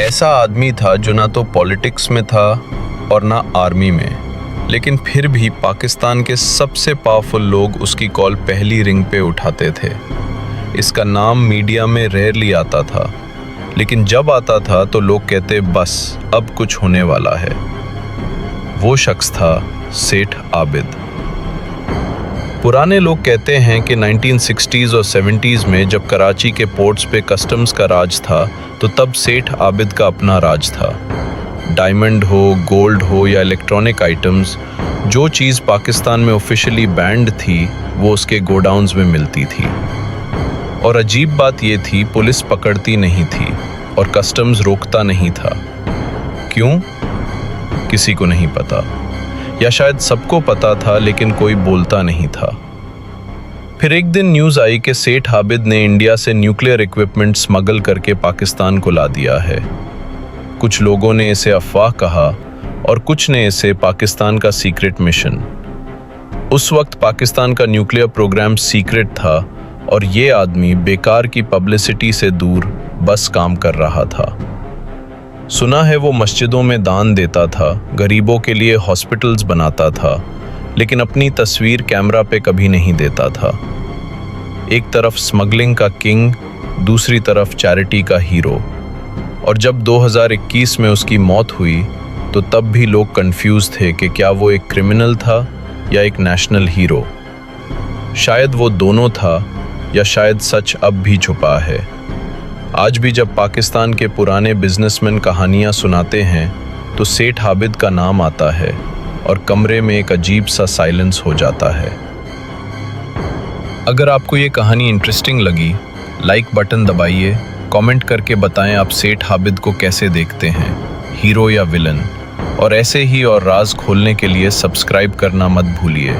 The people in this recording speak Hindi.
ऐसा आदमी था जो ना तो पॉलिटिक्स में था और ना आर्मी में, लेकिन फिर भी पाकिस्तान के सबसे पावरफुल लोग उसकी कॉल पहली रिंग पे उठाते थे। इसका नाम मीडिया में रेयरली आता था, लेकिन जब आता था तो लोग कहते बस अब कुछ होने वाला है। वो शख्स था सेठ आबिद। पुराने लोग कहते हैं कि 1960s और 70s में जब कराची के पोर्ट्स पे कस्टम्स का राज था तो तब सेठ आबिद का अपना राज था। डायमंड हो, गोल्ड हो या इलेक्ट्रॉनिक आइटम्स, जो चीज़ पाकिस्तान में ऑफिशियली बैंड थी वो उसके गोडाउन्स में मिलती थी। और अजीब बात ये थी, पुलिस पकड़ती नहीं थी और कस्टम्स रोकता नहीं था। क्यों? किसी को नहीं पता, या शायद सबको पता था लेकिन कोई बोलता नहीं था। फिर एक दिन न्यूज़ आई कि सेठ आबिद ने इंडिया से न्यूक्लियर इक्विपमेंट स्मगल करके पाकिस्तान को ला दिया है। कुछ लोगों ने इसे अफवाह कहा और कुछ ने इसे पाकिस्तान का सीक्रेट मिशन। उस वक्त पाकिस्तान का न्यूक्लियर प्रोग्राम सीक्रेट था और ये आदमी बेकार की पब्लिसिटी से दूर बस काम कर रहा था। सुना है वो मस्जिदों में दान देता था, गरीबों के लिए हॉस्पिटल्स बनाता था, लेकिन अपनी तस्वीर कैमरा पे कभी नहीं देता था। एक तरफ स्मगलिंग का किंग, दूसरी तरफ चैरिटी का हीरो। और जब 2021 में उसकी मौत हुई तो तब भी लोग कंफ्यूज थे कि क्या वो एक क्रिमिनल था या एक नेशनल हीरो। शायद वो दोनों था, या शायद सच अब भी छुपा है। आज भी जब पाकिस्तान के पुराने बिजनेसमैन कहानियां सुनाते हैं तो सेठ आबिद का नाम आता है और कमरे में एक अजीब सा साइलेंस हो जाता है। अगर आपको ये कहानी इंटरेस्टिंग लगी, लाइक बटन दबाइए, कमेंट करके बताएं आप सेठ आबिद को कैसे देखते हैं, हीरो या विलन। और ऐसे ही और राज खोलने के लिए सब्सक्राइब करना मत भूलिए।